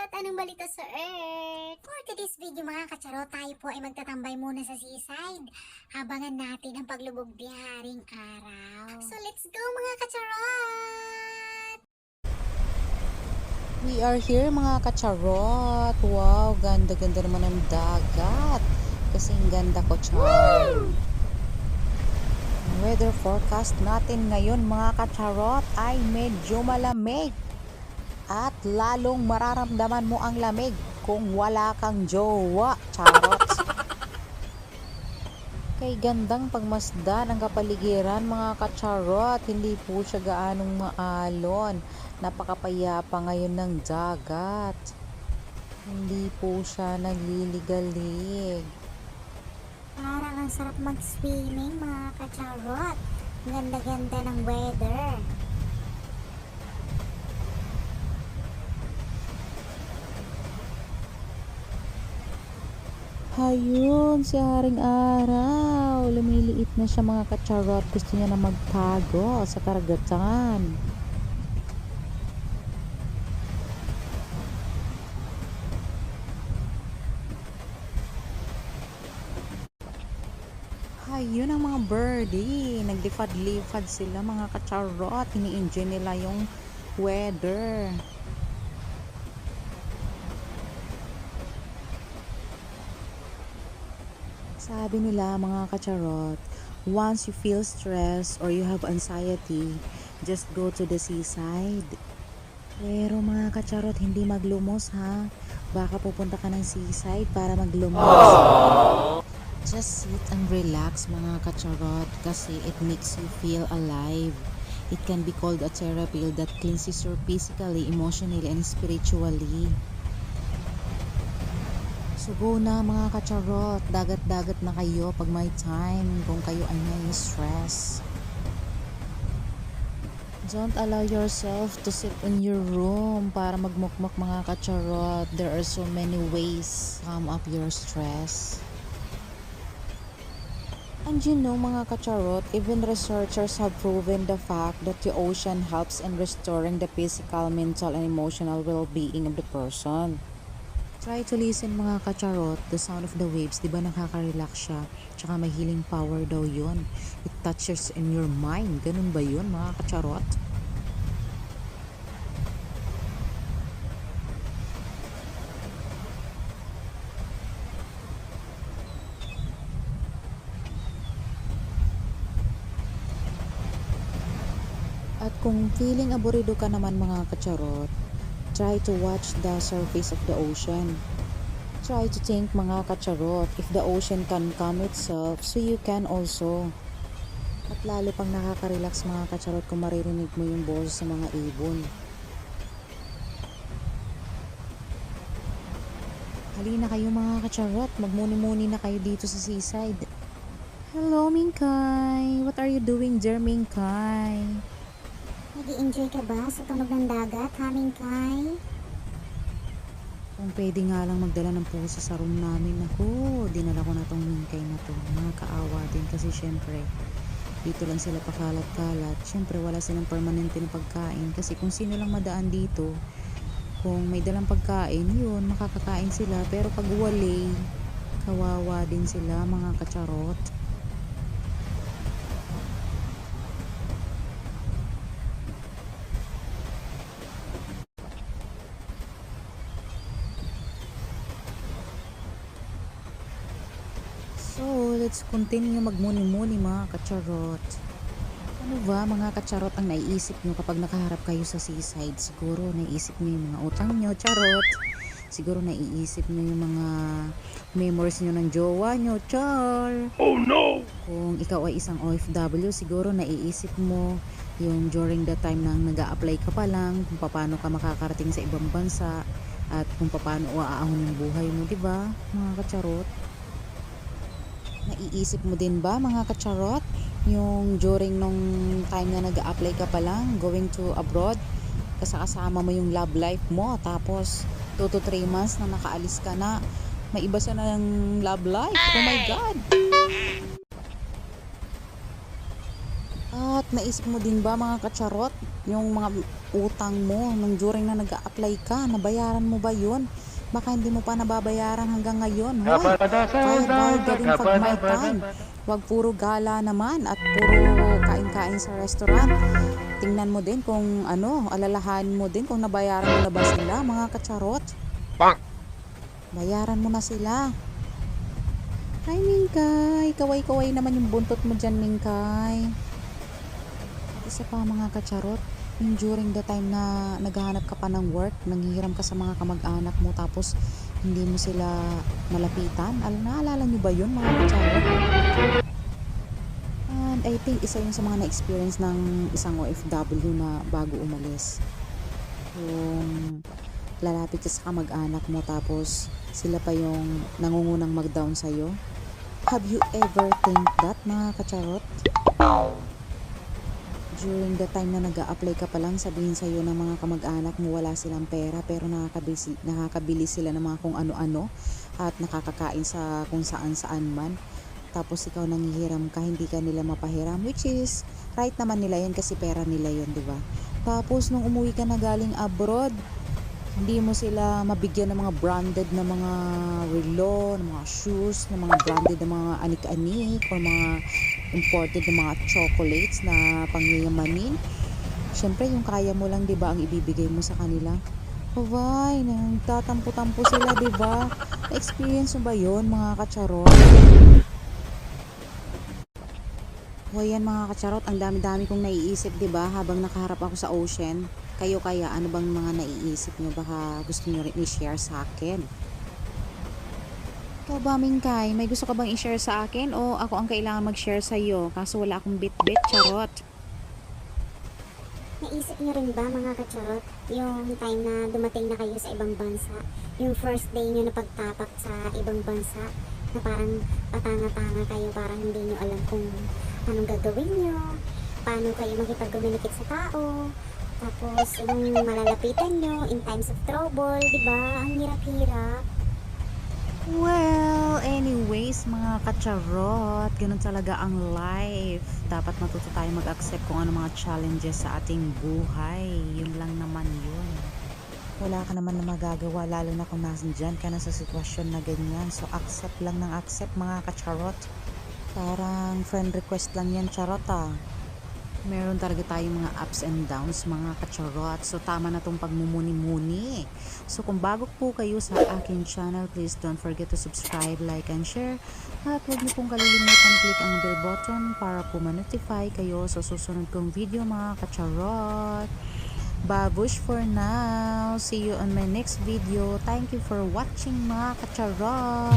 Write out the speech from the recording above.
kacharot! Anong balita sa Earth? For today's video mga kacharot, tayo po ay magtatambay muna sa seaside. Habangan natin ang paglubog di haring araw. So let's go mga kacharot! We are here mga kacharot. Wow, ganda-ganda naman ng dagat. Kasing ganda ko, Char. Weather forecast natin ngayon mga kacharot ay medyo malamig. At lalong mararamdaman mo ang lamig kung wala kang jowa, charot. Kay gandang pagmasdan ang kapaligiran mga kacharot. Hindi po siya gaanong maalon. Napakapayapa ngayon ng dagat. Hindi po siya nagliligalig. Parang ang sarap mag-swimming mga kacharot. Ganda-ganda ng weather. Ayun, si Haring Araw. Lumiliit na siya mga kacharot. Gusto niya na magtago sa karagatan. Ayun ang mga birdie. Nagdifad-lifad sila mga kacharot. Ini-enjoy nila yung weather. Sabi nila mga kacharot, once you feel stress or you have anxiety, just go to the seaside. Pero mga kacharot, hindi maglumos ha. Baka pupunta ka ng seaside para maglumos. Just sit and relax mga kacharot kasi it makes you feel alive. It can be called a therapy that cleanses your physically, emotionally, and spiritually. So go na mga kacharot, dagat-dagat na kayo pag may time kung kayo ay may stress. Don't allow yourself to sit in your room para magmukmok mga kacharot. There are so many ways to calm up your stress. And you know mga kacharot, even researchers have proven the fact that the ocean helps in restoring the physical, mental, and emotional well-being of the person. Try to listen mga kacharot, the sound of the waves, di ba nakaka-relax siya? Tsaka may healing power daw yun. It touches in your mind. Ganun ba yun mga kacharot? At kung feeling aburido ka naman mga kacharot, try to watch the surface of the ocean. Try to think mga kacharot, if the ocean can calm itself, so you can also. At lalo pang nakaka-relax mga kacharot kung maririnig mo yung boses sa mga ibon. Halina kayo mga kacharot, magmuni-muni na kayo dito sa seaside. Hello Minkay! What are you doing there Minkay? Nag-i-enjoy ka ba sa tunog ng dagat, Hamingkay? Kung pwede nga lang magdala ng pusa sa room namin, ako, dinala ko na tong Minkay na to. Nakakaawa din kasi syempre, dito lang sila pakalat-kalat. Syempre wala silang permanente na pagkain kasi kung sino lang madaan dito, kung may dalang pagkain, yun, makakakain sila. Pero pag wali, kawawa din sila mga kacharot. So, let's continue magmuni-muni mga kacharot. Ano ba mga kacharot ang naiisip nyo kapag nakaharap kayo sa seaside? Siguro naiisip nyo yung mga utang nyo, charot. Siguro naiisip nyo yung mga memories nyo ng jowa nyo, char. Oh no! Kung ikaw ay isang OFW, siguro naiisip mo yung during the time nang nag-a-apply ka pa lang, kung paano ka makakarating sa ibang bansa, at kung paano uaahon yung buhay mo, di ba mga kacharot? Naiisip mo din ba mga kacharot yung during nung time na nag-a-apply ka pa lang going to abroad, kasama mo yung love life mo, tapos 2 to 3 months na nakaalis ka na, may iba sa ng love life? Oh my God! At naisip mo din ba mga kacharot, yung mga utang mo nung during na nag-a-apply ka, nabayaran mo ba yun? Baka hindi mo pa nababayaran hanggang ngayon. Hoy, bayad ka din pag may time. Huwag puro gala naman at puro kain-kain sa restaurant. Tingnan mo din kung alalahanin mo din kung nabayaran mo na ba sila mga kacharot. Bayaran mo na sila. Hi Mingkay, kaway-kaway naman yung buntot mo dyan Mingkay. Isa pa mga kacharot, yung during the time na naghahanap ka pa ng work, nanghihiram ka sa mga kamag-anak mo tapos hindi mo sila malapitan. Naalala nyo ba yun mga kacharot? And I think isa yun sa mga na-experience ng isang OFW na bago umalis. Yung lalapit ka sa kamag-anak mo tapos sila pa yung nangungunang mag-down sa'yo. Have you ever think that mga kacharot? During the time na nag-a-apply ka pa lang, sabihin sa'yo ng mga kamag-anak mo wala silang pera pero nakakabili sila ng mga kung ano-ano at nakakakain sa kung saan-saan man. Tapos ikaw nanghihiram ka, hindi ka nila mapahiram, which is right naman nila yan kasi pera nila yun, di ba? Tapos nung umuwi ka na galing abroad, hindi mo sila mabigyan ng mga branded na mga relo, ng mga shoes, ng mga branded na mga anik-anik or mga imported na mga chocolates na pangyayamanin. Syempre yung kaya mo lang 'di ba ang ibibigay mo sa kanila. Bye, nagtatampo-tampo sila 'di ba? Na-experience mo ba 'yon mga kacharot? O yan mga kacharot, ang dami-dami kong naiisip 'di ba habang nakaharap ako sa ocean. Kayo kaya ano bang mga naiisip nyo? Baka gusto nyo rin i-share sa akin. Ikaw ba Mingkay, may gusto ka bang i-share sa akin o ako ang kailangan mag-share sa iyo? Kaso wala akong bit-bit, charot. Naisip niyo rin ba mga kacharot, yung time na dumating na kayo sa ibang bansa, yung first day niyo na pagtapak sa ibang bansa, na parang patanga-tanga kayo, parang hindi niyo alam kung anong gagawin niyo, paano kayo makipag-communicate sa tao, tapos yung malalapitan nyo in times of trouble, diba? Ang hirap-hirap. Well, anyways mga kacharot, ganun talaga ang life. Dapat matuto tayo mag-accept kung ano mga challenges sa ating buhay. Yun lang naman yun. Wala ka naman na magagawa, lalo na kung nasandyan ka na sa sitwasyon na ganyan. So accept lang ng accept mga kacharot. Parang friend request lang yan, charot ah. Meron talaga tayong mga ups and downs mga kacharot. So tama na tong pagmumuni-muni. So kung bago po kayo sa aking channel, please don't forget to subscribe, like, and share. At huwag niyo pong kalilimutan click ang bell button para po ma-notify kayo sa susunod kong video mga kacharot. Babush for now. See you on my next video. Thank you for watching mga kacharot.